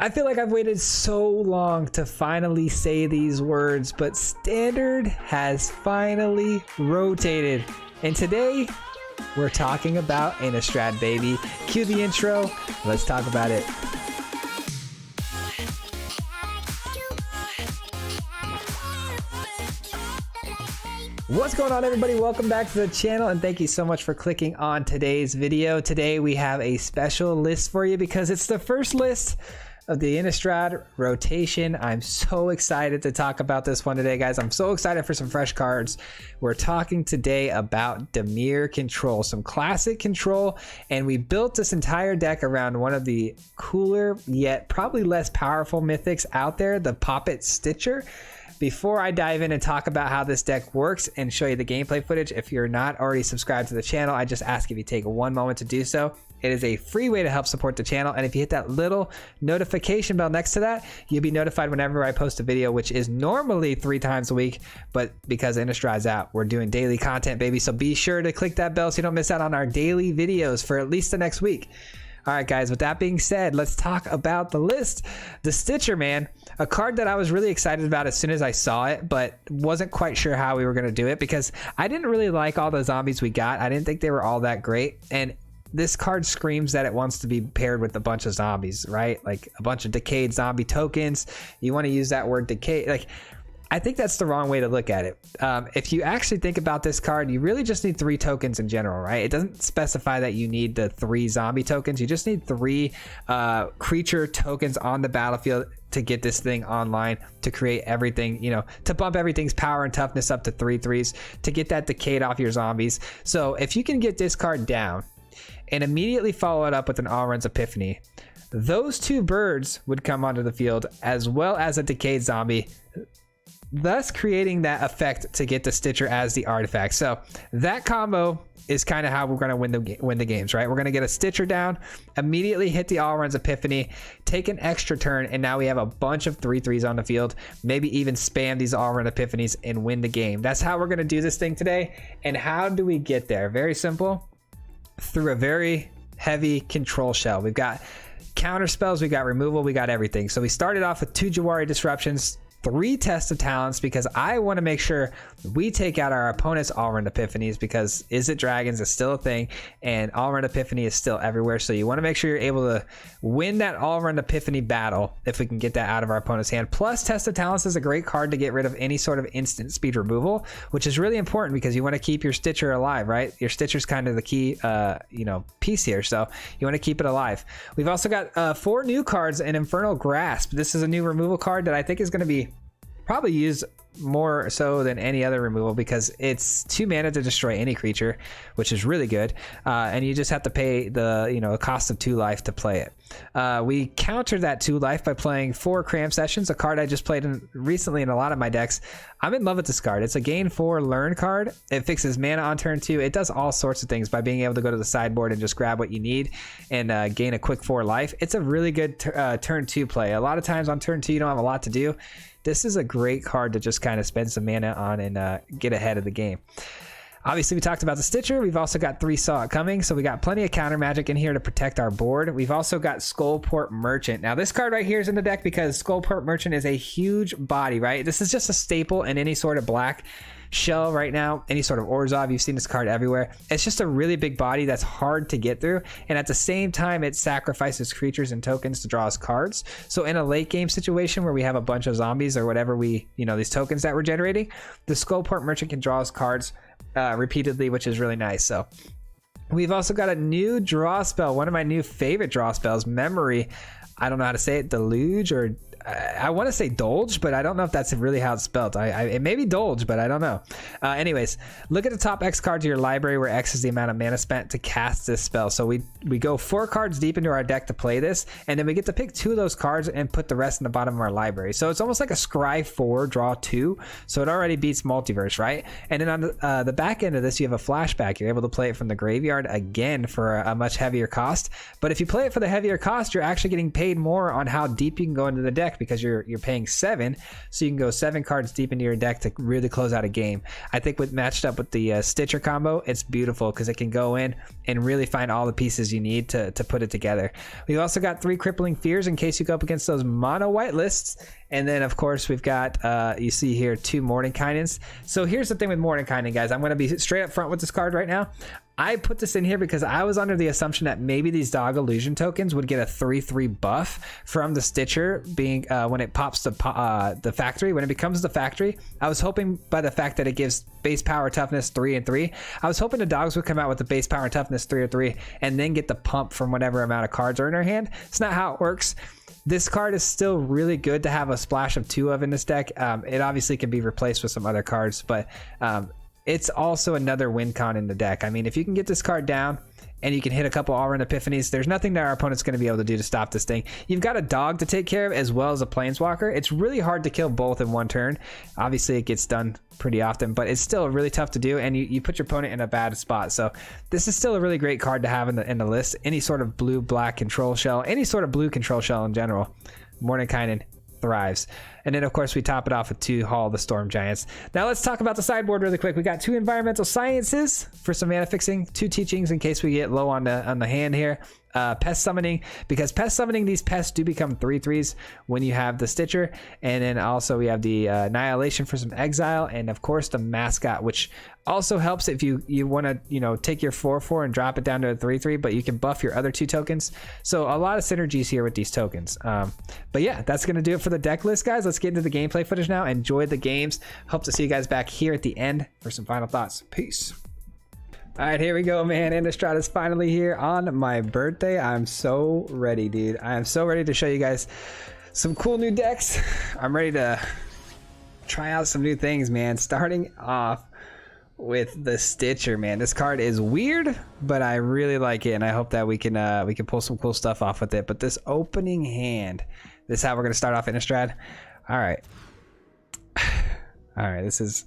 I feel like I've waited so long to finally say these words, but Standard has finally rotated. And today, we're talking about Inistrad, baby. Cue the intro. Let's talk about it. What's going on, everybody? Welcome back to the channel, and thank you so much for clicking on today's video. Today, we have a special list for you because it's the first list of the Inistrad rotation. I'm so excited to talk about this one today, guys. I'm so excited for some fresh cards. We're talking today about DIMIR Control, some classic control, and we built this entire deck around one of the cooler yet probably less powerful mythics out there, the Poppet Stitcher. Before I dive in and talk about how this deck works and show you the gameplay footage, if you're not already subscribed to the channel, I just ask if you take one moment to do so. It is a free way to help support the channel, and if you hit that little notification bell next to that, you'll be notified whenever I post a video, which is normally 3 times a week, but because Inistrad's out, we're doing daily content, baby, so be sure to click that bell so you don't miss out on our daily videos for at least the next week. All right, guys, with that being said, let's talk about the list. The Stitcher, man, a card that I was really excited about as soon as I saw it, but wasn't quite sure how we were going to do it because I didn't really like all the zombies we got. I didn't think they were all that great. And this card screams that it wants to be paired with a bunch of zombies, right? Like a bunch of decayed zombie tokens. You want to use that word decay. Like, I think that's the wrong way to look at it. If you actually think about this card, you really just need 3 tokens in general, right? It doesn't specify that you need the 3 zombie tokens. You just need 3 creature tokens on the battlefield to get this thing online, to create everything, you know, to bump everything's power and toughness up to 3/3s, to get that decayed off your zombies. So if you can get this card down and immediately follow it up with an All-Runs Epiphany, those 2 birds would come onto the field as well as a decayed zombie, thus creating that effect to get the Stitcher as the artifact. So that combo is kind of how we're going to win the games, right? We're going to get a Stitcher down, immediately hit the All-Runs Epiphany, take an extra turn, and now we have a bunch of 3/3s on the field, maybe even spam these All-Run Epiphanies and win the game. That's how we're going to do this thing today. And how do we get there? Very simple. Through a very heavy control shell. We've got counter spells, we got removal, we got everything. So we started off with 2 Jawari Disruptions, 3 Test of Talents, because I want to make sure we take out our opponent's All-Run Epiphanies, because Is It Dragons is still a thing and All-Run Epiphany is still everywhere. So you want to make sure you're able to win that All-Run Epiphany battle if we can get that out of our opponent's hand. Plus, Test of Talents is a great card to get rid of any sort of instant speed removal, which is really important because you want to keep your Stitcher alive, right? Your Stitcher's kind of the key piece here, so you want to keep it alive. We've also got 4 new cards in Infernal Grasp. This is a new removal card that I think is going to be probably used more so than any other removal because it's 2 mana to destroy any creature, which is really good, and you just have to pay the cost of 2 life to play it. We countered that 2 life by playing 4 Cram Sessions, a card I just played recently in a lot of my decks. I'm in love with this card. It's a gain 4 learn card. It fixes mana on turn 2. It does all sorts of things by being able to go to the sideboard and just grab what you need and gain a quick 4 life. It's a really good turn 2 play. A lot of times on turn 2 you don't have a lot to do. This is a great card to just kind of spend some mana on and get ahead of the game. Obviously, we talked about the Stitcher. We've also got 3 Saw It Coming, so we got plenty of counter magic in here to protect our board. We've also got Skullport Merchant. Now, this card right here is in the deck because Skullport Merchant is a huge body, right? This is just a staple in any sort of black shell right now, any sort of Orzhov. You've seen this card everywhere. It's just a really big body that's hard to get through, and at the same time it sacrifices creatures and tokens to draw us cards. So in a late game situation where we have a bunch of zombies or whatever, these tokens that we're generating, the Skullport Merchant can draw us cards repeatedly, which is really nice. So we've also got a new draw spell, one of my new favorite draw spells, Memory. I don't know how to say it, Deluge, or I want to say Dolge, but I don't know if that's really how it's spelled. It may be Dolge, but I don't know. Anyways, look at the top X cards of your library, where X is the amount of mana spent to cast this spell. So we go 4 cards deep into our deck to play this, and then we get to pick 2 of those cards and put the rest in the bottom of our library. So it's almost like a Scry 4, draw 2. So it already beats Multiverse, right? And then on the back end of this, you have a flashback. You're able to play it from the graveyard again for a much heavier cost. But if you play it for the heavier cost, you're actually getting paid more on how deep you can go into the deck, deck because you're paying 7, so you can go 7 cards deep into your deck to really close out a game. I think with matched up with the Stitcher combo, it's beautiful because it can go in and really find all the pieces you need to put it together. We've also got 3 Crippling Fears in case you go up against those mono white lists. And then of course we've got you see here 2 Mordenkainens. So here's the thing with Mordenkainen, guys. I'm going to be straight up front with this card right now. I put this in here because I was under the assumption that maybe these Dog Illusion tokens would get a 3/3 buff from the Stitcher being when it pops the factory. When it becomes the factory, I was hoping by the fact that it gives base power toughness 3 and 3, I was hoping the dogs would come out with the base power and toughness 3 or 3 and then get the pump from whatever amount of cards are in their hand. It's not how it works. This card is still really good to have a splash of 2 of in this deck. It obviously can be replaced with some other cards, but it's also another win con in the deck. I mean, if you can get this card down and you can hit a couple all-around epiphanies, there's nothing that our opponent's going to be able to do to stop this thing. You've got a dog to take care of as well as a planeswalker. It's really hard to kill both in one turn. Obviously, it gets done pretty often, but it's still really tough to do, and you put your opponent in a bad spot. So this is still a really great card to have in the list. Any sort of blue-black control shell, any sort of blue control shell in general, Mordenkainen thrives. And then of course we top it off with 2 Hall of the Storm Giants. Now let's talk about the sideboard really quick. We got 2 Environmental Sciences for some mana fixing, 2 Teachings in case we get low on the hand here. Pest Summoning, because Pest Summoning, these pests do become 3/3s when you have the Stitcher. And then also we have the Annihilation for some exile, and of course the Mascot, which also helps if you want to take your 4/4 and drop it down to a 3/3, but you can buff your other 2 tokens. So a lot of synergies here with these tokens. But yeah, that's going to do it for the deck list, guys. Let's get into the gameplay footage now. Enjoy the games. Hope to see you guys back here at the end for some final thoughts. Peace. All right, here we go, man. Inistrad is finally here on my birthday. I'm so ready, dude. I am so ready to show you guys some cool new decks. I'm ready to try out some new things, man. Starting off with the Stitcher, man. This card is weird, but I really like it, and I hope that we can pull some cool stuff off with it. But this opening hand, this is how we're gonna start off Inistrad. All right. All right, this is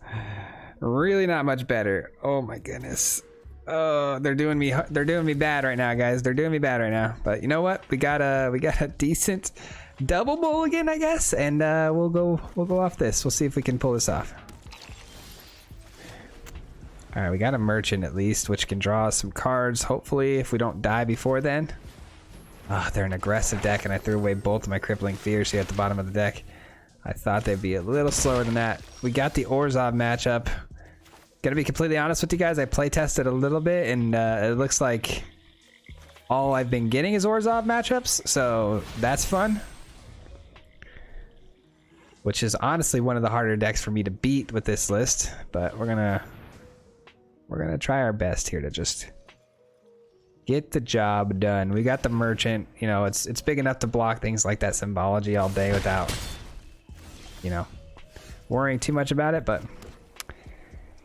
really not much better. Oh my goodness. Oh, they're doing me bad right now, guys. They're doing me bad right now. But you know what? We got a decent double mulligan, I guess, and we'll go off this. We'll see if we can pull this off. All right, we got a Merchant at least, which can draw us some cards. Hopefully, if we don't die before then. Ah, they're an aggressive deck, and I threw away both of my Crippling Fears here at the bottom of the deck. I thought they'd be a little slower than that. We got the Orzhov matchup. Gonna be completely honest with you guys, I play tested a little bit, and it looks like all I've been getting is Orzhov matchups, so that's fun. Which is honestly one of the harder decks for me to beat with this list, but we're gonna try our best here to just get the job done. We got the Merchant, you know, it's big enough to block things like that Symbology all day without, you know, worrying too much about it. But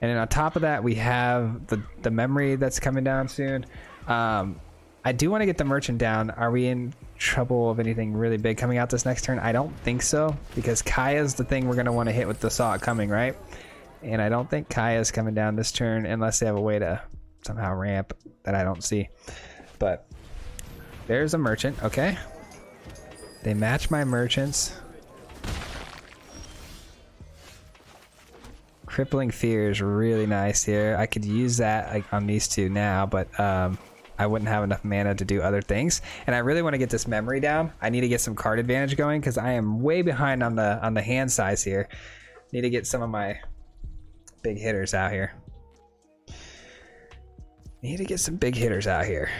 and then on top of that, we have the Memory that's coming down soon. I do want to get the Merchant down. Are we in trouble of anything really big coming out this next turn? I don't think so, because Kaya's the thing we're going to want to hit with the Saw It Coming, right? And I don't think Kaya's coming down this turn unless they have a way to somehow ramp that I don't see. But there's a Merchant. Okay. They match my Merchants. Crippling Fear is really nice here. I could use that on these 2 now, but I wouldn't have enough mana to do other things. And I really want to get this Memory down. I need to get some card advantage going because I am way behind on the hand size here. Need to get some of my big hitters out here. Need to get some big hitters out here.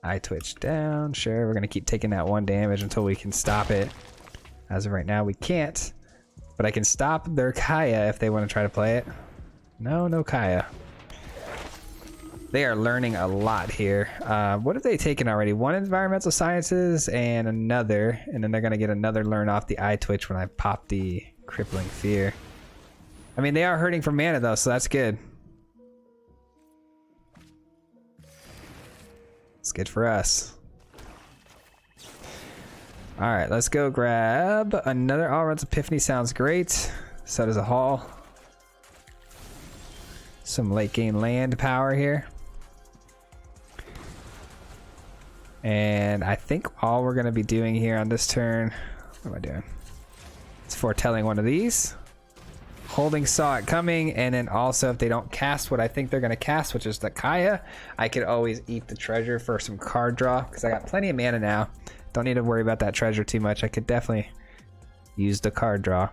Eye Twitch down. Sure, we're going to keep taking that 1 damage until we can stop it. As of right now, we can't. But I can stop their Kaya if they want to try to play it. No Kaya. They are learning a lot here. What have they taken already? 1 Environmental Sciences and another. And then they're going to get another learn off the Eye Twitch when I pop the Crippling Fear. I mean, they are hurting for mana though, so that's good. It's good for us. All right, let's go grab another All-Around Epiphany. Sounds great. So does a Hall. Some late game land power here. And I think all we're going to be doing here on this turn, what am I doing? It's foretelling one of these. Holding Saw It Coming, and then also if they don't cast what I think they're going to cast, which is the Kaya, I could always eat the treasure for some card draw, because I got plenty of mana now. Don't need to worry about that treasure too much. I could definitely use the card draw.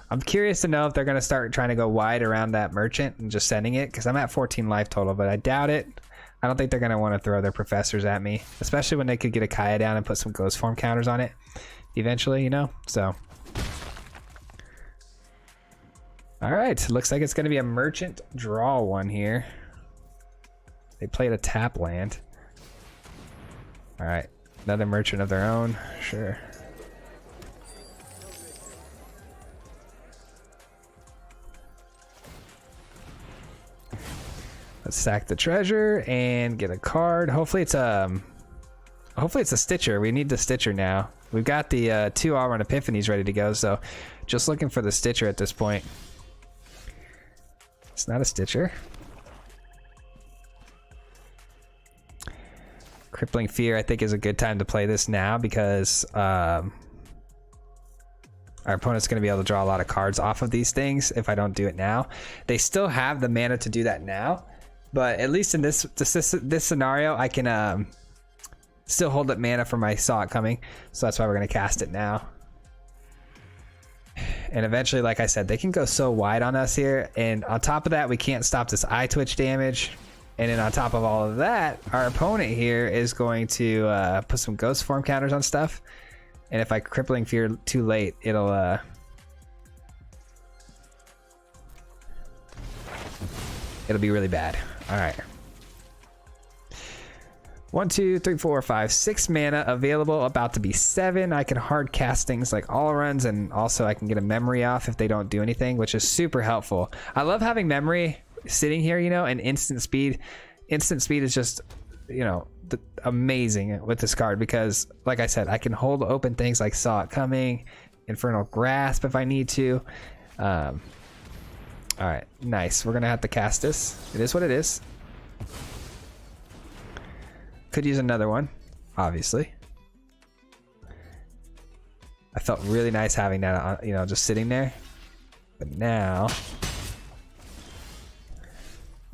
I'm curious to know if they're going to start trying to go wide around that merchant and just sending it, because I'm at 14 life total, but I doubt it. I don't think they're going to want to throw their professors at me, especially when they could get a Kaya down and put some ghost form counters on it eventually, you know? So, all right, looks like it's going to be a merchant draw one here. They played a tap land. All right, another merchant of their own, sure. Let's sack the treasure and get a card. Hopefully it's a Stitcher. We need the Stitcher now. We've got the 2 all-run Epiphanies ready to go, so just looking for the Stitcher at this point. It's not a Stitcher. Crippling Fear, I think, is a good time to play this now because our opponent's going to be able to draw a lot of cards off of these things if I don't do it now. They still have the mana to do that now, but at least in this scenario, I can still hold up mana for my Saw It Coming, so that's why we're going to cast it now. And eventually, like I said, they can go so wide on us here, and on top of that, we can't stop this eye twitch damage. And then on top of all of that, our opponent here is going to put some ghost form counters on stuff. And if I Crippling Fear too late, it'll be really bad. All right. 1, 2, 3, 4, 5, 6 mana available, about to be 7. I can hard cast things like all runs, and also I can get a memory off if they don't do anything, which is super helpful. I love having memory sitting here, you know, and instant speed. Instant speed is just, you know, amazing with this card because, like I said, I can hold open things like Saw It Coming, Infernal Grasp if I need to. All right, nice. We're gonna have to cast this. It is what it is. Could use another one, obviously. I felt really nice having that, you know, just sitting there. But now,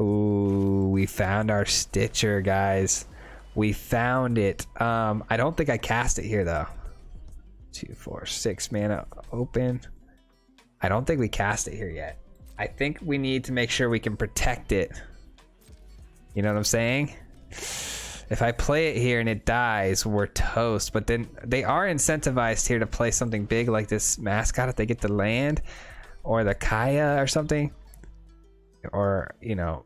ooh, we found our Stitcher, guys. We found it. I don't think I cast it here though. 2, 4, 6 mana open. I don't think we cast it here yet. I think we need to make sure we can protect it. You know what I'm saying? If I play it here and it dies, we're toast. But then they are incentivized here to play something big like this mascot if they get the land or the Kaya or something. Or, you know,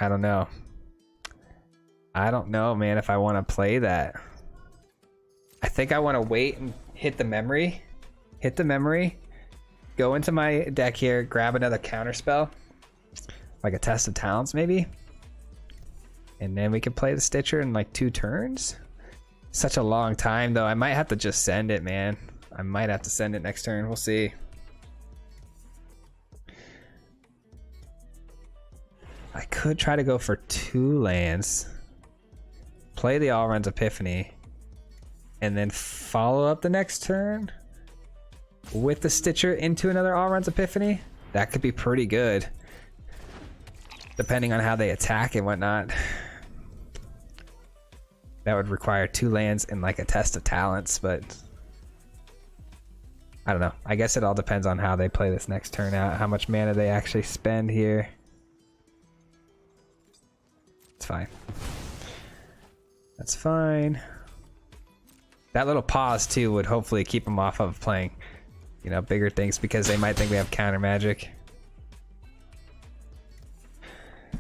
I don't know. I don't know, man, if I want to play that. I think I want to wait and hit the memory. Hit the memory. Go into my deck here, grab another counter spell. Like a Test of Talents, maybe. And then we can play the Stitcher in like 2 turns. Such a long time, though. I might have to just send it, man. I might have to send it next turn. We'll see. I could try to go for 2 lands. Play the All Runs Epiphany. And then follow up the next turn with the Stitcher into another All Runs Epiphany. That could be pretty good. Depending on how they attack and whatnot. That would require 2 lands and like a Test of Talents, but I don't know. I guess it all depends on how they play this next turn out, how much mana they actually spend here. It's fine. That's fine. That little pause too would hopefully keep them off of playing, you know, bigger things because they might think we have counter magic.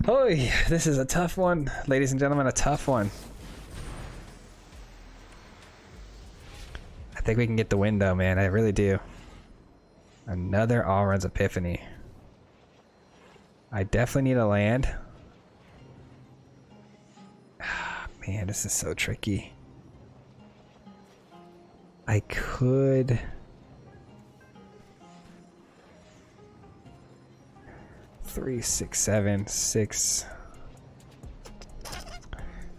Oh, this is a tough one, ladies and gentlemen, a tough one. I think we can get the win though, man. I really do. Another All Runs Epiphany. I definitely need a land. Man, this is so tricky. I could... Three, 6, 7, 6.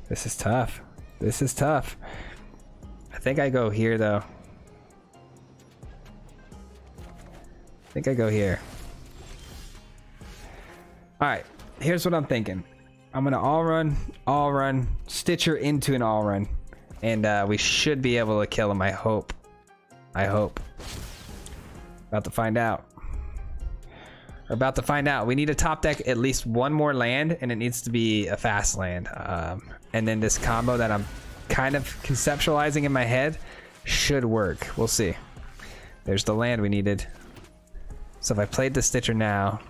This is tough. This is tough. I think I go here though. I think I go here. All right, here's what I'm thinking. I'm gonna all run, Stitcher into an all run, and we should be able to kill him. I hope. About to find out. We're about to find out. We need to top deck at least one more land, and it needs to be a fast land. And then this combo that I'm kind of conceptualizing in my head should work. We'll see. There's the land we needed. So if I played the Stitcher now,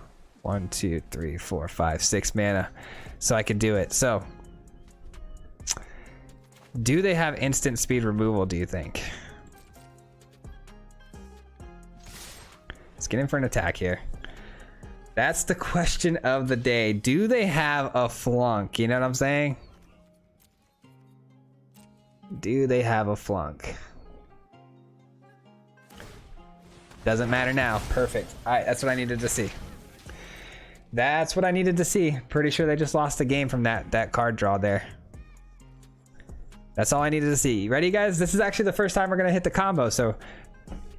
1, 2, 3, 4, 5, 6 mana, so I could do it. So, do they have instant speed removal, do you think? Let's get in for an attack here. That's the question of the day. Do they have a flunk? You know what I'm saying? Do they have a flunk? Doesn't matter now. Perfect. All right, that's what I needed to see. That's what I needed to see. Pretty sure they just lost the game from that card draw there. That's all I needed to see. Ready, guys? This is actually the first time we're gonna hit the combo, so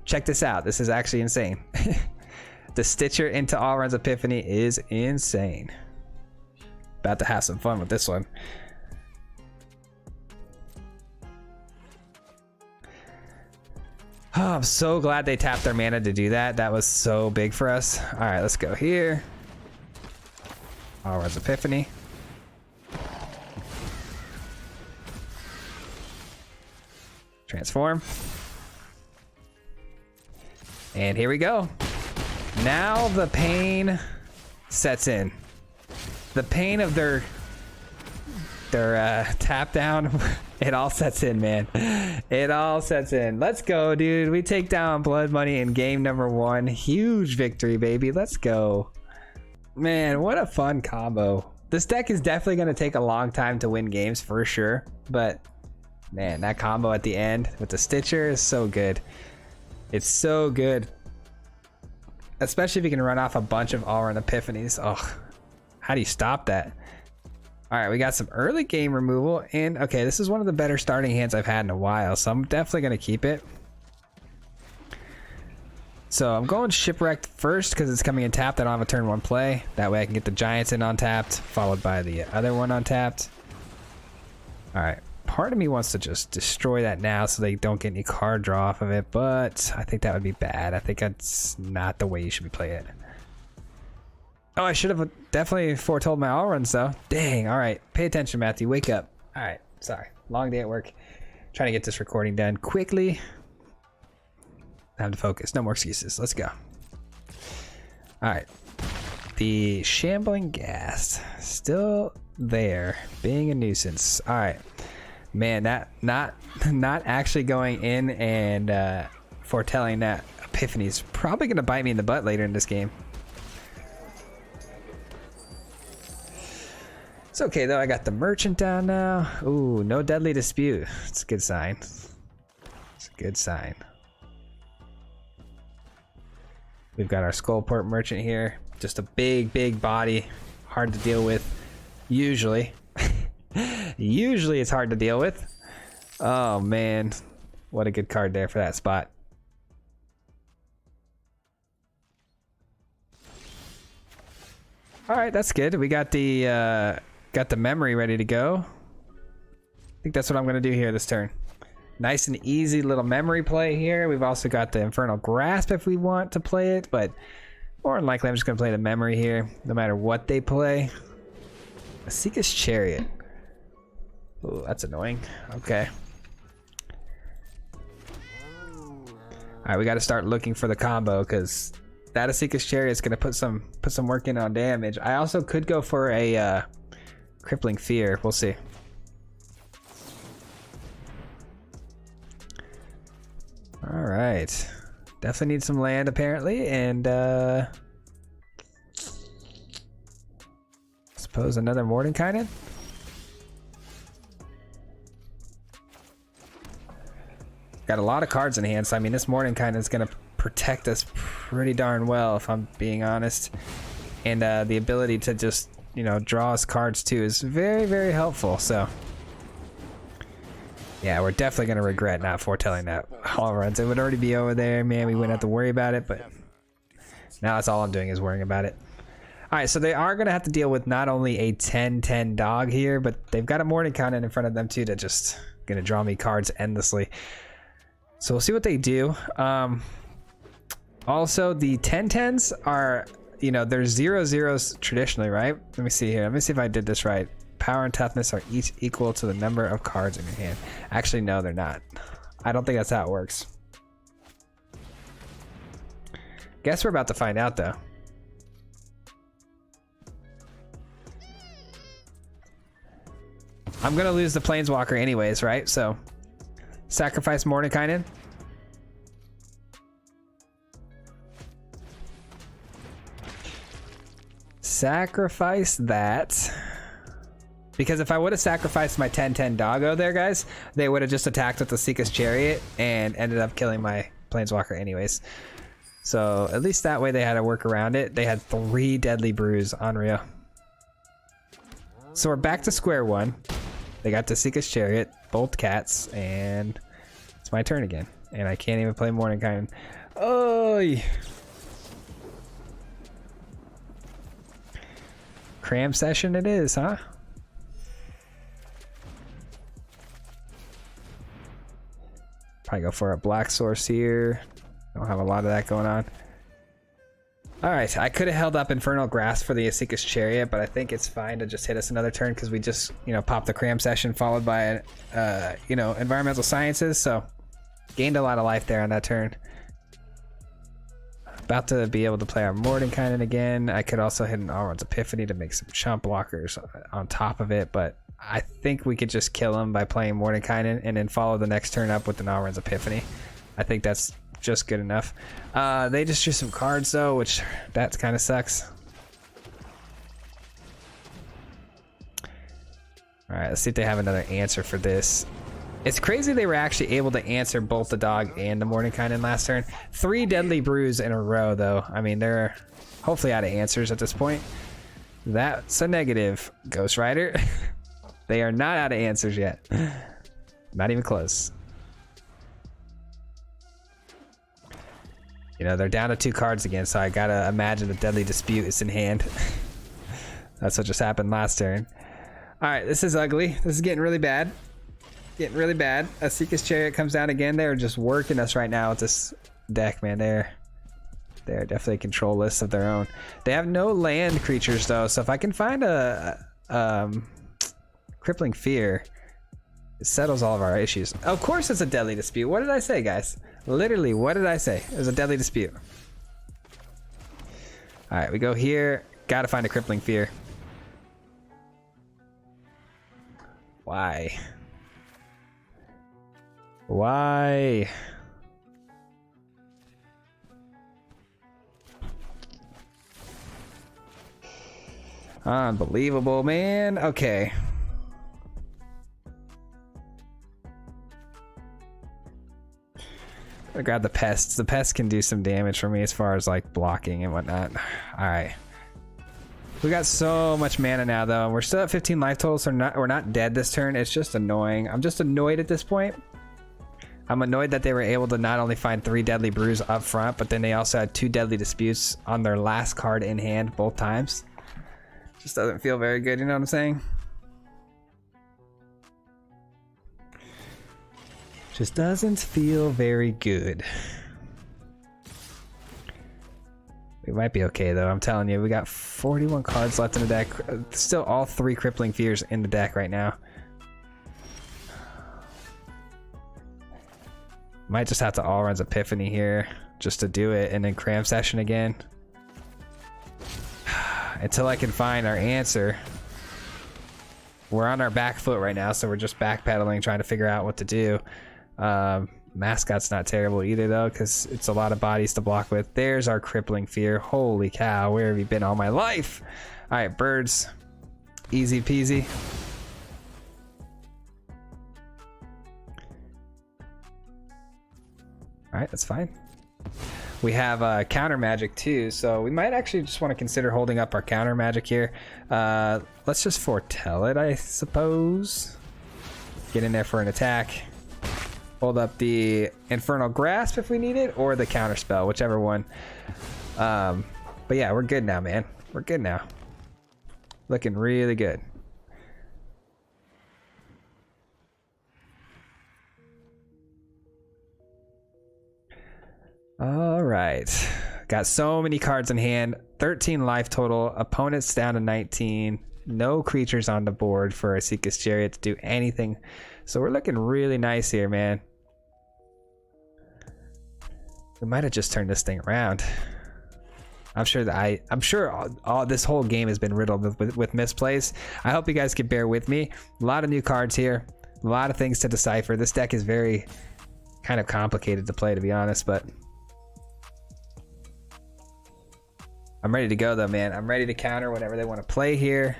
check this out. This is actually insane. The Stitcher into All Runs Epiphany is insane. About to have some fun with this one. Oh, I'm so glad they tapped their mana to do that. That was so big for us. All right, let's go here. All Runs Epiphany. Transform. And here we go. Now the pain sets in. The pain of their tap down. It all sets in, man. It all sets in. Let's go, dude. We take down Blood Money in game number 1. Huge victory, baby. Let's go. Man, what a fun combo. This deck is definitely going to take a long time to win games for sure. But, man, that combo at the end with the Stitcher is so good. It's so good. Especially if you can run off a bunch of All-Run Epiphanies. Oh, how do you stop that? All right, we got some early game removal, and okay, this is one of the better starting hands I've had in a while, so I'm definitely gonna keep it. So I'm going Shipwrecked first because it's coming in tapped. I don't have a turn 1 play. That way I can get the Giants in on tapped, followed by the other one on tapped. All right, part of me wants to just destroy that now so they don't get any card draw off of it, but I think that would be bad. I think that's not the way you should be playing it. Oh, I should have definitely foretold my all runs though. Dang, all right. Pay attention, Matthew. Wake up. All right, sorry. Long day at work. Trying to get this recording done quickly. Time to focus. No more excuses. Let's go. All right. The Shambling Ghast. Still there. Being a nuisance. All right. Man, that not actually going in and foretelling that Epiphany is probably going to bite me in the butt later in this game. It's okay though, I got the Merchant down now. Ooh, no Deadly Dispute. It's a good sign. It's a good sign. We've got our Skullport Merchant here. Just a big body. Hard to deal with. Usually. Usually it's hard to deal with. Oh man. What a good card there for that spot. Alright, that's good. We got the memory ready to go. I think that's what I'm going to do here this turn. Nice and easy little memory play here. We've also got the Infernal Grasp if we want to play it, but more than likely I'm just going to play the memory here, no matter what they play. A Seeker's Chariot. Ooh, that's annoying. Okay. Alright, we got to start looking for the combo, because that Seeker's Chariot is going to put some work in on damage. I also could go for a Crippling Fear. We'll see. All right. Definitely need some land apparently, and suppose another Mordenkainen. Got a lot of cards in hand, so I mean this Mordenkainen is going to protect us pretty darn well, if I'm being honest. And the ability to just, you know, draw us cards too is very helpful. So Yeah, we're definitely going to regret not foretelling that all runs. It would already be over there, man. We wouldn't have to worry about it, but now that's all I'm doing is worrying about it. All right, so they are going to have to deal with not only a 10-10 dog here, but they've got a morning cannon in front of them too that just going to draw me cards endlessly. So we'll see what they do. Also, the 10-10s are, you know, there's 0-0s traditionally, right? Let me see here. Let me see if I did this right. Power and toughness are each equal to the number of cards in your hand. Actually, no, they're not. I don't think that's how it works. Guess we're about to find out, though. I'm going to lose the Planeswalker anyways, right? So, sacrifice Mordenkainen. Sacrifice that. Because if I would have sacrificed my 10-10 doggo there, guys, they would have just attacked with the Seeker's Chariot and ended up killing my Planeswalker anyways. So at least that way they had to work around it. They had 3 Deadly Brews. Unreal. So we're back to square one. They got the Seeker's Chariot, both cats, and it's my turn again. And I can't even play Mordenkainen. Oh, cram session it is, huh? Probably go for a black source here. Don't have a lot of that going on. All right, I could have held up Infernal Grasp for the Seeker's Chariot, but I think it's fine to just hit us another turn because we just, you know, popped the cram session followed by, you know, Environmental Sciences. So gained a lot of life there on that turn. About to be able to play our Mordenkainen again. I could also hit an Alrund's Epiphany to make some chump blockers on top of it, but I think we could just kill him by playing Mordenkainen and then follow the next turn up with an Alrund's Epiphany. I think that's just good enough. They just drew some cards though, which that kind of sucks. All right, let's see if they have another answer for this. It's crazy they were actually able to answer both the dog and the Mordenkainen last turn. 3 Deadly Brews in a row, though. I mean, they're hopefully out of answers at this point. That's a negative, Ghost Rider. They are not out of answers yet. Not even close. You know, they're down to 2 cards again, so I gotta imagine the Deadly Dispute is in hand. That's what just happened last turn. All right, this is ugly. This is getting really bad. Getting really bad. A Seeker's Chariot comes down again. They're just working us right now with this deck, man. They're definitely control lists of their own. They have no land creatures though, so if I can find a Crippling Fear, it settles all of our issues. Of course it's a Deadly Dispute. What did I say, guys? Literally, what did I say? It was a Deadly Dispute. All right, we go here. Gotta find a Crippling Fear. Why? Why? Unbelievable, man. Okay. I grab the pests. The pests can do some damage for me as far as like blocking and whatnot. All right. We got so much mana now, though. We're still at 15 life total, so we're not dead this turn. It's just annoying. I'm just annoyed at this point. I'm annoyed that they were able to not only find 3 Deadly Brews up front, but then they also had 2 Deadly Disputes on their last card in hand both times. Just doesn't feel very good, you know what I'm saying? Just doesn't feel very good. We might be okay though, I'm telling you. We got 41 cards left in the deck. Still all 3 Crippling Fears in the deck right now. Might just have to Alrund's Epiphany here just to do it, and then cram session again. Until I can find our answer. We're on our back foot right now, so we're just backpedaling, trying to figure out what to do. Mascot's not terrible either though, because it's a lot of bodies to block with. There's our Crippling Fear. Holy cow, where have you been all my life? All right, birds. Easy peasy. All right, that's fine. We have counter magic too, so we might actually just want to consider holding up our counter magic here. Let's just foretell it, I suppose. Get in there for an attack. hold up the Infernal Grasp if we need it, or the Counterspell, whichever one. But yeah, we're good now, man. We're good now. Looking really good. All right. Got so many cards in hand. 13 life total. Opponents down to 19. No creatures on the board for a Seeker's Chariot to do anything. So we're looking really nice here, man. We might have just turned this thing around. I'm sure that I'm sure all this whole game has been riddled with misplays. I hope you guys can bear with me. A lot of new cards here. A lot of things to decipher. This deck is very kind of complicated to play, to be honest, but I'm ready to go though, man. I'm ready to counter whatever they want to play here.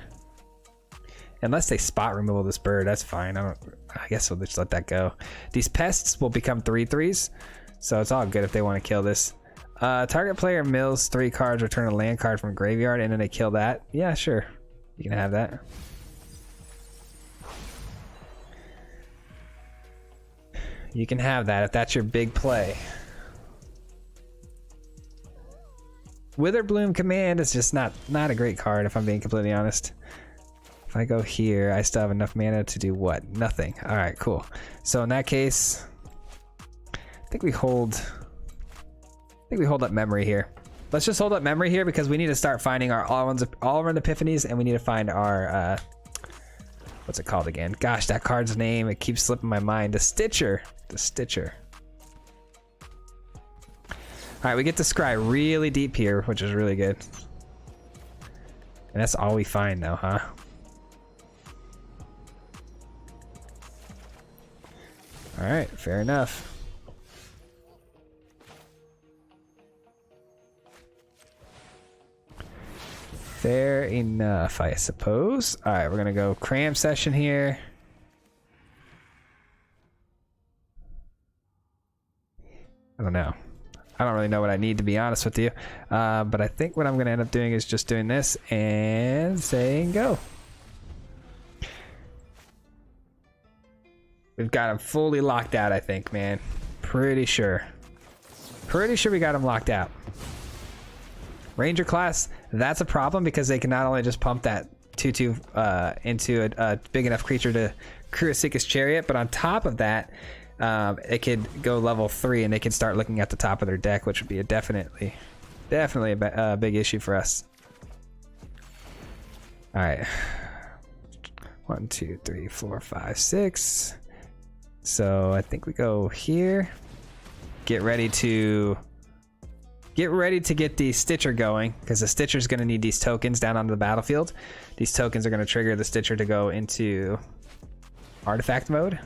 Unless they spot removal this bird, that's fine. I guess we'll just let that go. These pests will become 3/3s, so it's all good if they want to kill this. Target player mills 3 cards, return a land card from graveyard, and then they kill that. Yeah, sure. You can have that. You can have that if that's your big play. Witherbloom Command is just not a great card, if I'm being completely honest. If I go here, I still have enough mana to do what? Nothing. All right, cool. So in that case, I think we hold up memory here. Let's just hold up memory here because we need to start finding our all-around epiphanies, and we need to find our what's it called again? Gosh, that card's name, it keeps slipping my mind. The Stitcher. The Stitcher. All right, we get to scry really deep here, which is really good. And that's all we find though, huh? All right, fair enough. Fair enough, I suppose. All right, we're gonna go cram session here. I don't know. I don't really know what I need, to be honest with you. But I think what I'm gonna end up doing is just doing this and saying go. We've got him fully locked out, I think, man. Pretty sure. Pretty sure we got him locked out. Ranger class, that's a problem because they can not only just pump that 2/2 into a big enough creature to crew a Seeker's Chariot, but on top of that, it could go level 3 and they can start looking at the top of their deck, which would be definitely a big issue for us. All right. 1, 2, 3, 4, 5, 6. So I think we go here. Get ready to get the Stitcher going, because the Stitcher is going to need these tokens down onto the battlefield. These tokens are going to trigger the Stitcher to go into artifact mode.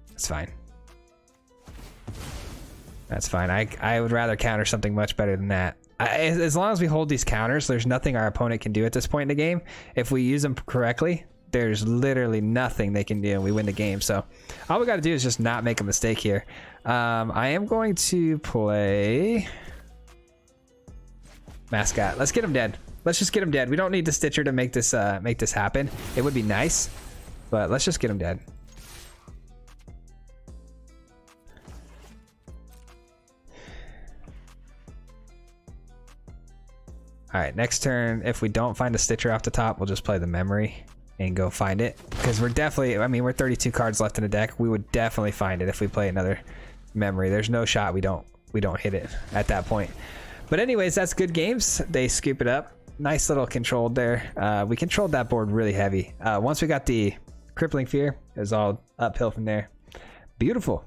That's fine. That's fine. I would rather counter something much better than that. As long as we hold these counters, there's nothing our opponent can do at this point in the game. If we use them correctly, there's literally nothing they can do and we win the game. So all we got to do is just not make a mistake here. I am going to play Mascot. Let's get him dead. Let's just get him dead. We don't need the Stitcher to make this happen. It would be nice, but let's just get him dead. All right, next turn, if we don't find a Stitcher off the top, we'll just play the memory and go find it. Because we're definitely, I mean, we're 32 cards left in the deck. We would definitely find it if we play another memory. There's no shot we don't hit it at that point. But anyways, that's good games. They scoop it up. Nice little controlled there. We controlled that board really heavy. Once we got the Crippling Fear, it was all uphill from there. Beautiful.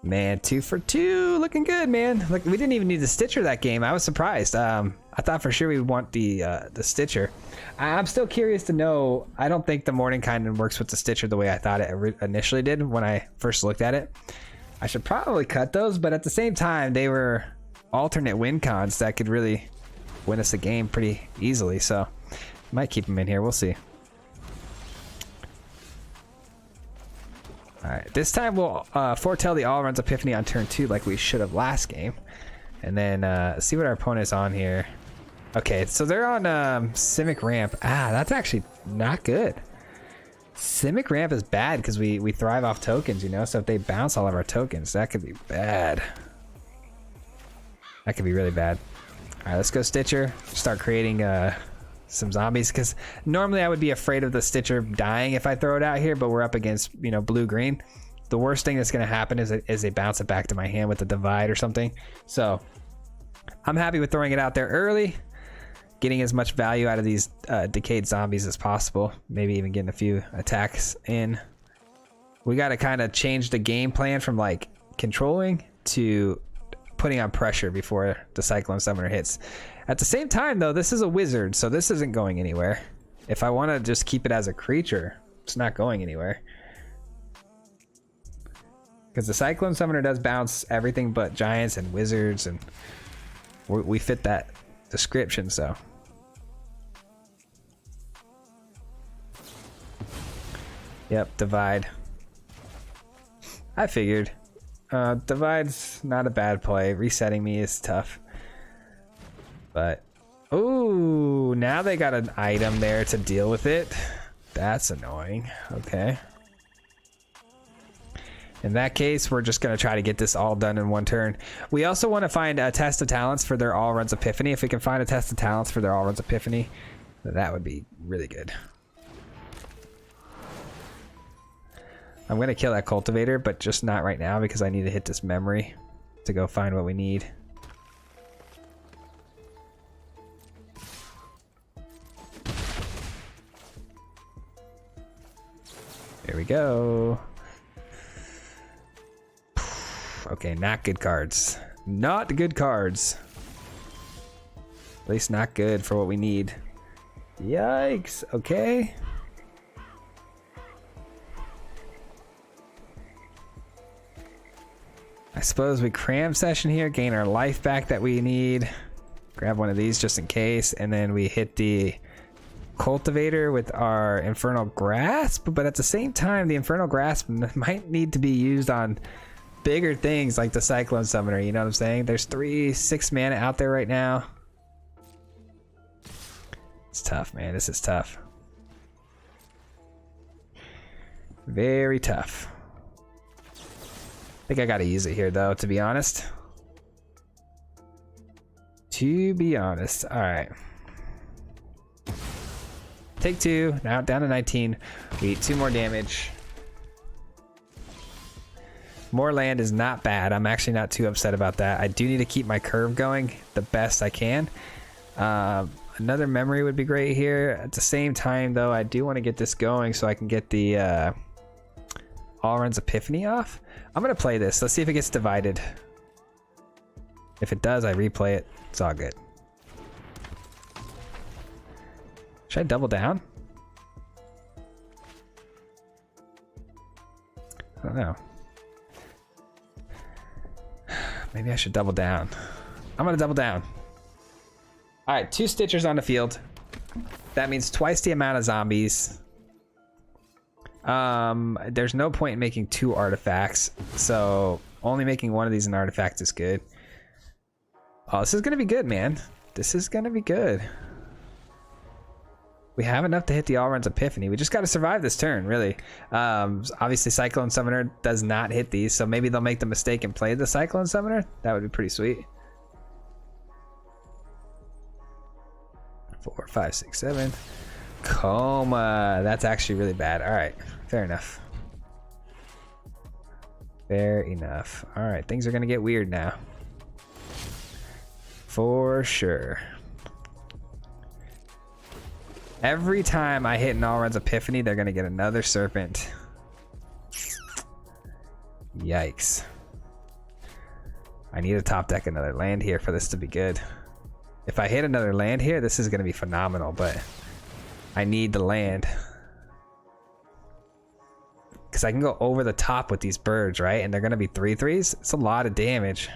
Man, 2 for 2, looking good, man. Like, we didn't even need the Stitcher that game. I was surprised. I thought for sure we would want the Stitcher. I'm still curious to know. I don't think the Mordenkainen works with the Stitcher the way I thought it initially did when I first looked at it. I should probably cut those, but at the same time, they were alternate win cons that could really win us the game pretty easily. So, might keep them in here. We'll see. All right, this time we'll foretell the all-around epiphany on turn 2 like we should have last game. And then see what our opponent's on here. Okay, so they're on Simic Ramp. Ah, that's actually not good. Simic ramp is bad because we thrive off tokens, you know? So if they bounce all of our tokens, that could be bad. That could be really bad. All right, let's go Stitcher. Start creating some zombies, because normally I would be afraid of the Stitcher dying if I throw it out here, but we're up against, you know, blue-green. The worst thing that's going to happen is they bounce it back to my hand with a divide or something. So I'm happy with throwing it out there early, getting as much value out of these decayed zombies as possible, maybe even getting a few attacks in. We got to kind of change the game plan from like controlling to putting on pressure before the Cyclone Summoner hits. At the same time though, this is a wizard, so this isn't going anywhere. If I want to just keep it as a creature, it's not going anywhere. Because the Cyclone Summoner does bounce everything but giants and wizards, and we fit that description, so. Yep, divide. I figured. Divide's not a bad play. Resetting me is tough. But, ooh, now they got an item there to deal with it. That's annoying. Okay. In that case, we're just going to try to get this all done in one turn. We also want to find a Test of Talents for their All Runs Epiphany. If we can find a Test of Talents for their All Runs Epiphany, that would be really good. I'm going to kill that Cultivator, but just not right now because I need to hit this memory to go find what we need. There we go. Okay, not good cards. Not good cards. At least not good for what we need. Yikes. Okay. I suppose we cram session here, gain our life back that we need. Grab one of these just in case, and then we hit the Cultivator with our Infernal Grasp, but at the same time, the Infernal Grasp might need to be used on bigger things like the Cyclone Summoner, you know what I'm saying? There's 6 mana out there right now. It's tough, man. This is tough. Very tough. I think I gotta use it here though, to be honest. Alright. Take 2, now down to 19. We eat 2 more damage. More land is not bad. I'm actually not too upset about that. I do need to keep my curve going the best I can. Another memory would be great here. At the same time though, I do want to get this going so I can get the All Runs Epiphany off. I'm gonna play this. Let's see if it gets divided. If it does, I replay it. It's all good. Should I double down? I don't know. Maybe I should double down. I'm gonna double down. All right, 2 Stitchers on the field. That means twice the amount of zombies. There's no point in making 2 artifacts, so only making one of these an artifact is good. Oh, this is gonna be good, man. This is gonna be good. We have enough to hit the All Runs Epiphany. We just got to survive this turn, really. Obviously, Cyclone Summoner does not hit these, so maybe they'll make the mistake and play the Cyclone Summoner. That would be pretty sweet. 4, 5, 6, 7. Coma. That's actually really bad. All right, fair enough. Fair enough. All right, things are gonna get weird now. For sure. Every time I hit an All Runs Epiphany, they're gonna get another Serpent. Yikes. I need to top deck another land here for this to be good. If I hit another land here, this is gonna be phenomenal, but I need the land. Because I can go over the top with these birds, right? And they're gonna be 3/3s. It's a lot of damage.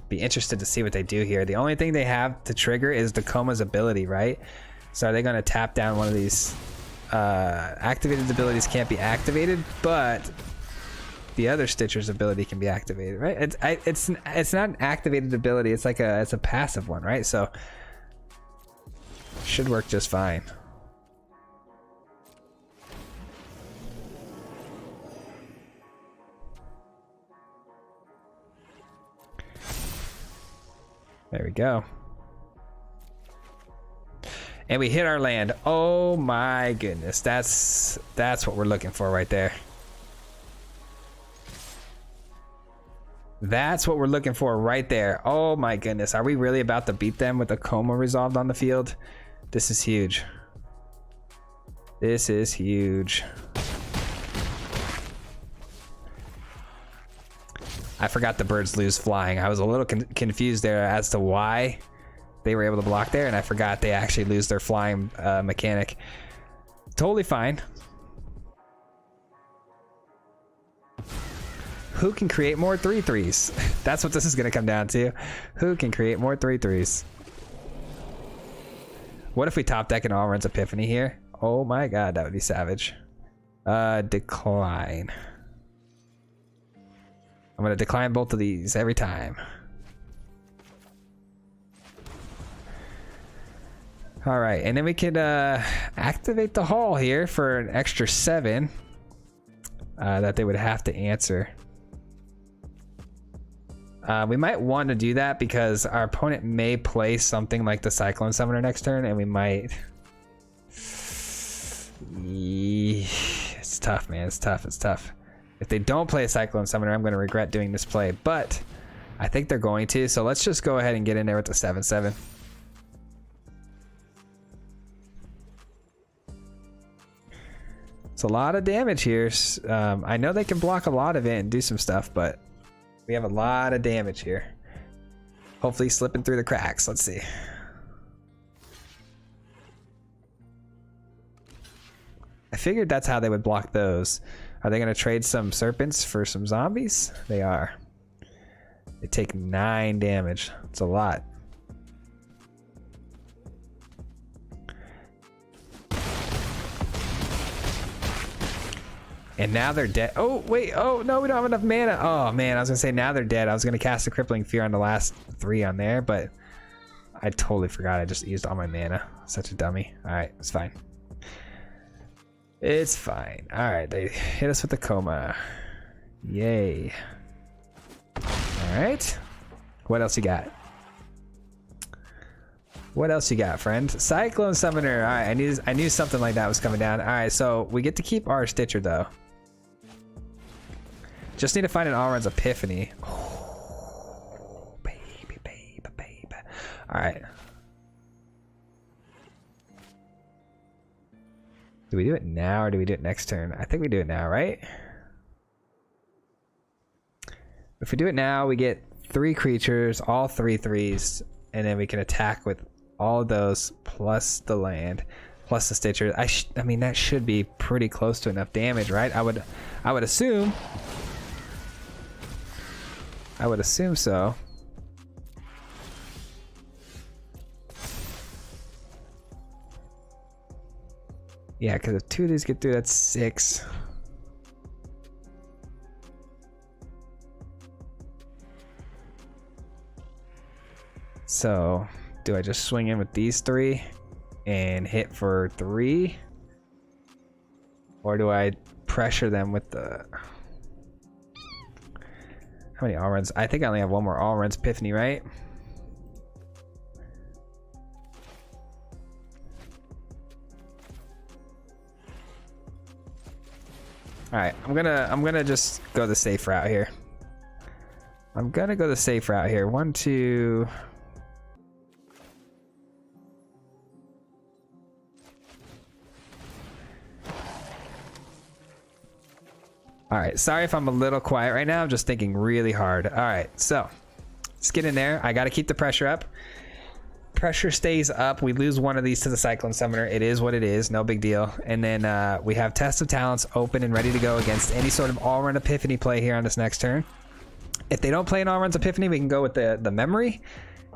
Be interested to see what they do here. The only thing they have to trigger is the Coma's ability, right? So are they going to tap down one of these activated abilities? Can't be activated, but the other Stitcher's ability can be activated, right? It's not an activated ability. It's like it's a passive one, right? So Should work just fine. There we go. And we hit our land. Oh my goodness. That's what we're looking for right there. That's what we're looking for right there. Oh my goodness. Are we really about to beat them with a coma resolved on the field? This is huge. This is huge. I forgot the birds lose flying. I was a little confused there as to why they were able to block there, and I forgot they actually lose their flying mechanic. Totally fine. Who can create more 3/3s? That's what this is going to come down to. Who can create more 3/3s? What if we top deck an all runs Epiphany here? Oh my god, that would be savage. Decline. I'm going to decline both of these every time. All right, and then we could activate the hall here for an extra 7 that they would have to answer. We might want to do that because our opponent may play something like the Cyclone Summoner next turn, and we might... It's tough, man. It's tough. It's tough. If they don't play a Cyclone Summoner, I'm going to regret doing this play, but I think they're going to, so let's just go ahead and get in there with the 7/7. It's a lot of damage here. I know they can block a lot of it and do some stuff, but we have a lot of damage here. Hopefully slipping through the cracks. Let's see. I figured that's how they would block those. Are they going to trade some serpents for some zombies? They are. They take 9 damage. It's a lot. And now they're dead. Oh, wait. Oh, no, we don't have enough mana. Oh, man. I was going to say now they're dead. I was going to cast a Crippling Fear on the last 3 on there, but I totally forgot. I just used all my mana. Such a dummy. All right. It's fine. It's fine. All right. They hit us with the coma. Yay. All right. What else you got? What else you got, friend? Cyclone Summoner. All right. I knew something like that was coming down. All right. So we get to keep our Stitcher, though. Just need to find an all-runs Epiphany. Oh, baby, baby, baby. All right. Do we do it now or do we do it next turn? I think we do it now, right? If we do it now, we get 3 creatures, all 3/3s, and then we can attack with all of those plus the land, plus the Stitcher. I mean, that should be pretty close to enough damage, right? I would assume. I would assume so. Yeah, because if 2 of these get through, that's 6. So, do I just swing in with these 3 and hit for 3? Or do I pressure them with the... How many all-runs? I think I only have one more all-runs Epiphany, right? All right, I'm gonna just go the safe route here. I'm gonna go the safe route here. 1, 2. All right, sorry if I'm a little quiet right now. I'm just thinking really hard. All right, so let's get in there. I got to keep the pressure up. Pressure stays up. We lose one of these to the Cyclone Summoner. It is what it is. No big deal. And then we have Test of Talents open and ready to go against any sort of all-run Epiphany play here on this next turn. If they don't play an all-runs Epiphany, we can go with the memory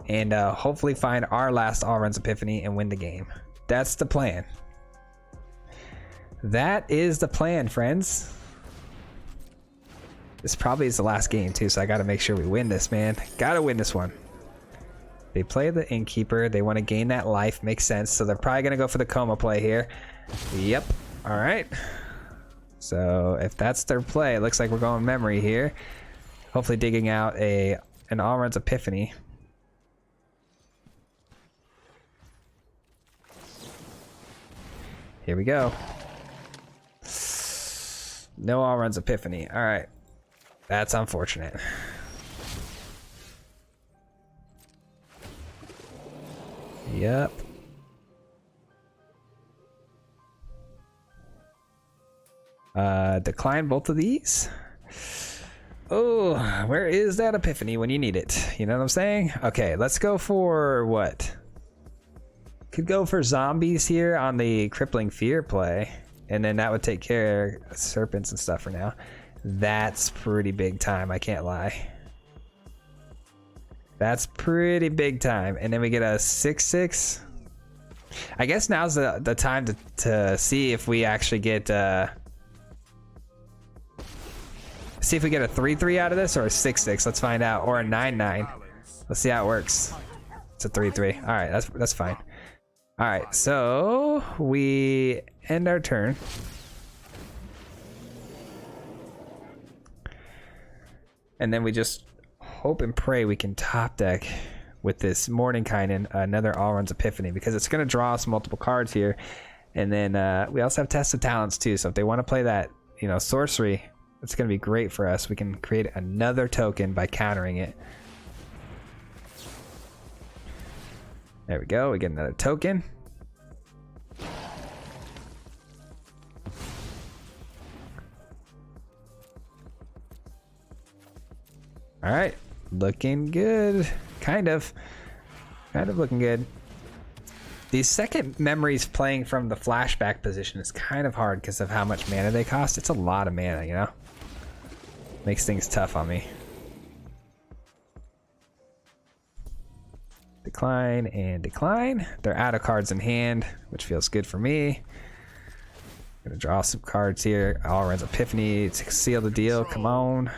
and hopefully find our last all-runs Epiphany and win the game. That's the plan. That is the plan, friends. This probably is the last game too, so I got to make sure we win this, man. Got to win this one. They play the Innkeeper. They want to gain that life. Makes sense. So they're probably going to go for the Coma play here. Yep. All right. So if that's their play, it looks like we're going memory here. Hopefully digging out an All-Runs Epiphany. Here we go. No All-Runs Epiphany. All right. That's unfortunate. Yep. Decline both of these. Oh, where is that Epiphany when you need it? You know what I'm saying? Okay, let's go for what? Could go for zombies here on the Crippling Fear play, and then that would take care of serpents and stuff for now. That's pretty big time, I can't lie. That's pretty big time. And then we get a 6/6. I guess now's the time to see if we actually get see if we get a 3/3 out of this, or a 6/6. Let's find out. Or a 9/9. Let's see how it works. It's a 3/3. All right, that's fine. All right, so we end our turn. And then we just hope and pray we can top deck with this Mordenkainen another All-Runs Epiphany, because it's going to draw us multiple cards here. And then we also have Test of Talents too, so if they want to play that, you know, sorcery, it's going to be great for us. We can create another token by countering it. There we go, we get another token. All right, looking good. Kind of looking good. The second memories playing from the flashback position is kind of hard because of how much mana they cost. It's a lot of mana, you know? Makes things tough on me. Decline and decline. They're out of cards in hand, which feels good for me. Gonna draw some cards here. All-Runs Epiphany to seal the deal. Come on.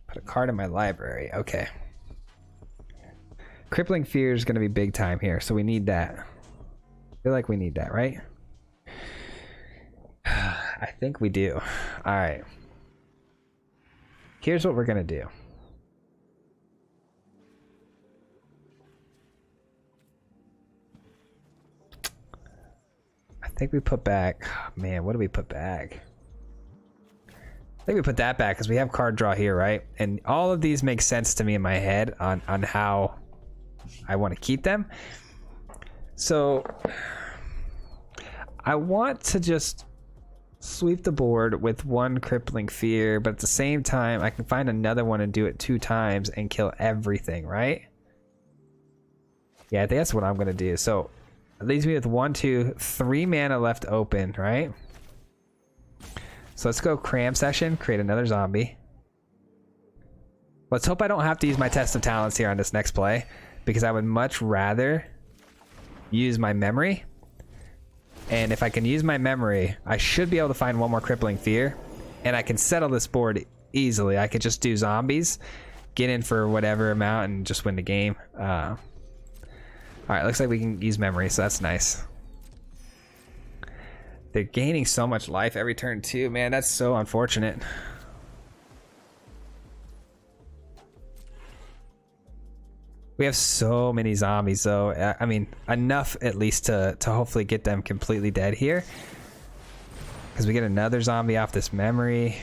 Put a card in my library. Okay. Crippling Fear is going to be big time here, so we need that. I feel like we need that, right? I think we do. All right. Here's what we're going to do. I think we put back... Oh, man, what do we put back? I think we put that back because we have card draw here, right? And all of these make sense to me in my head on how I want to keep them. So I want to just sweep the board with one Crippling Fear, but at the same time I can find another one and do it 2 times and kill everything, right? Yeah, I think that's what I'm gonna do. So it leaves me with 1, 2, 3 mana left open, right? So let's go Cram Session, create another zombie. Let's hope I don't have to use my Test of Talents here on this next play, because I would much rather use my memory. And if I can use my memory, I should be able to find one more Crippling Fear, and I can settle this board easily. I could just do zombies, get in for whatever amount, and just win the game. All right, looks like we can use memory, so that's nice. They're gaining so much life every turn too, man. That's so unfortunate. We have so many zombies though. I mean, enough at least to hopefully get them completely dead here. Because we get another zombie off this memory.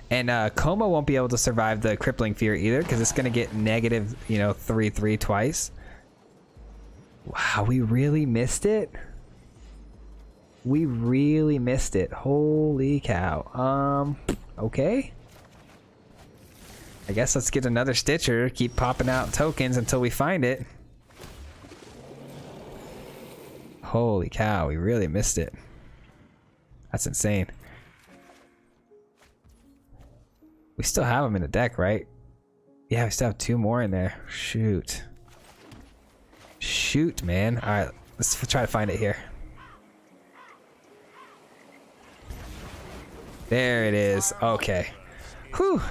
And Coma won't be able to survive the Crippling Fear either, because it's going to get negative, you know, 3/3 twice. Wow, we really missed it. We really missed it. Holy cow. Okay. I guess let's get another Stitcher. Keep popping out tokens until we find it. Holy cow, we really missed it. That's insane. We still have them in the deck, right? Yeah, we still have 2 more in there. Shoot. Shoot, man. All right, let's try to find it here. There it is. Okay. Whew.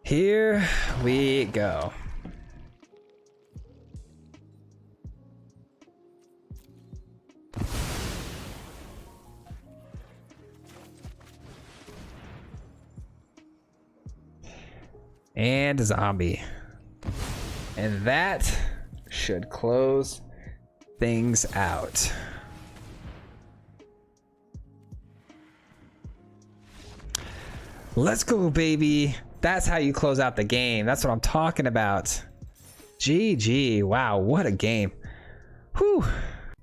Here we go. And a zombie. And that should close things out. Let's go, baby. That's how you close out the game. That's what I'm talking about. GG. Wow, what a game. Whew.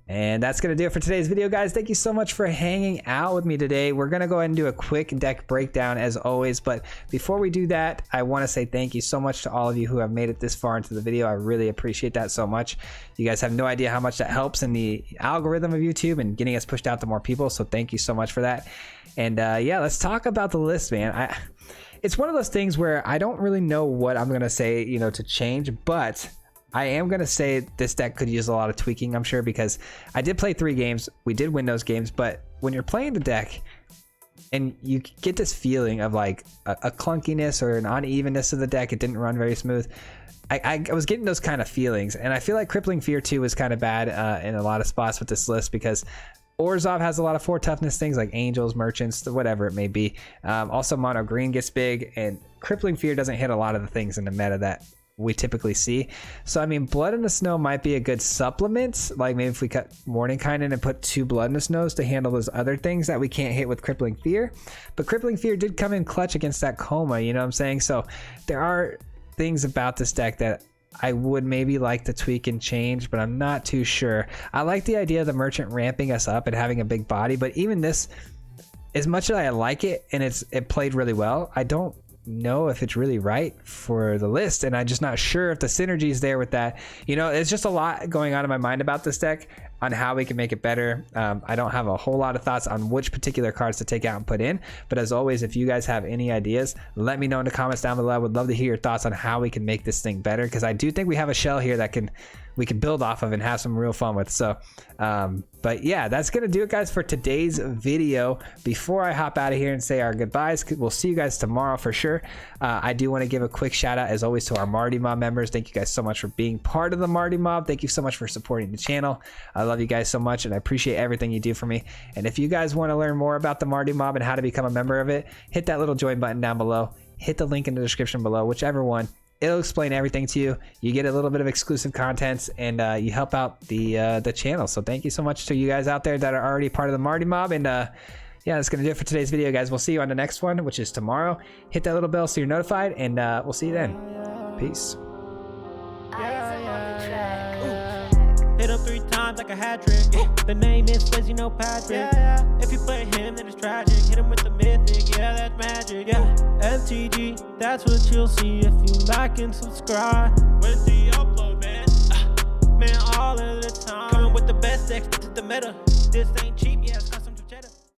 And that's going to do it for today's video, guys. Thank you so much for hanging out with me today. We're going to go ahead and do a quick deck breakdown as always. But before we do that, I want to say thank you so much to all of you who have made it this far into the video. I really appreciate that so much. You guys have no idea how much that helps in the algorithm of YouTube and getting us pushed out to more people. So thank you so much for that. And yeah, let's talk about the list, man. It's one of those things where I don't really know what I'm going to say, you know, to change, but I am going to say this deck could use a lot of tweaking, I'm sure, because I did play 3 games. We did win those games, but when you're playing the deck and you get this feeling of like a clunkiness or an unevenness of the deck, it didn't run very smooth. I was getting those kind of feelings, and I feel like Crippling Fear 2 was kind of bad in a lot of spots with this list because Orzhov has a lot of 4 toughness things like Angels, Merchants, whatever it may be. Also, Mono Green gets big, and Crippling Fear doesn't hit a lot of the things in the meta that we typically see. So I mean, Blood in the Snow might be a good supplement, like maybe if we cut Mordenkainen and put 2 Blood in the Snows to handle those other things that we can't hit with Crippling Fear. But Crippling Fear did come in clutch against that Coma, you know what I'm saying? So there are things about this deck that I would maybe like to tweak and change, but I'm not too sure. I like the idea of the Merchant ramping us up and having a big body, but even this, as much as I like it and it played really well, I don't know if it's really right for the list, and I'm just not sure if the synergy is there with that. You know, it's just a lot going on in my mind about this deck on how we can make it better. I don't have a whole lot of thoughts on which particular cards to take out and put in, but as always, if you guys have any ideas, let me know in the comments down below. I would love to hear your thoughts on how we can make this thing better, because I do think we have a shell here that we can build off of and have some real fun with. So but yeah, that's gonna do it, guys, for today's video. Before I hop out of here and say our goodbyes, we'll see you guys tomorrow for sure. I do want to give a quick shout out as always to our Marty Mob members. Thank you guys so much for being part of the Marty Mob. Thank you so much for supporting the channel. I love you guys so much, and I appreciate everything you do for me. And if you guys want to learn more about the Marty Mob and how to become a member of it, hit that little join button down below, hit the link in the description below, whichever one. It'll explain everything to you. You get a little bit of exclusive contents, and you help out the channel. So thank you so much to you guys out there that are already part of the Marty Mob. And yeah, that's gonna do it for today's video, guys. We'll see you on the next one, which is tomorrow. Hit that little bell so you're notified, and we'll see you then. Peace. Hit him 3 times like a hat trick. Yeah. The name is Swayze, no Patrick. If you play him, then it's tragic. Hit him with the mythic, yeah, that's magic. Yeah, MTG, that's what you'll see if you like and subscribe. Where's the upload, man? Man, all of the time. Coming with the best decks, this is the meta. This ain't cheap.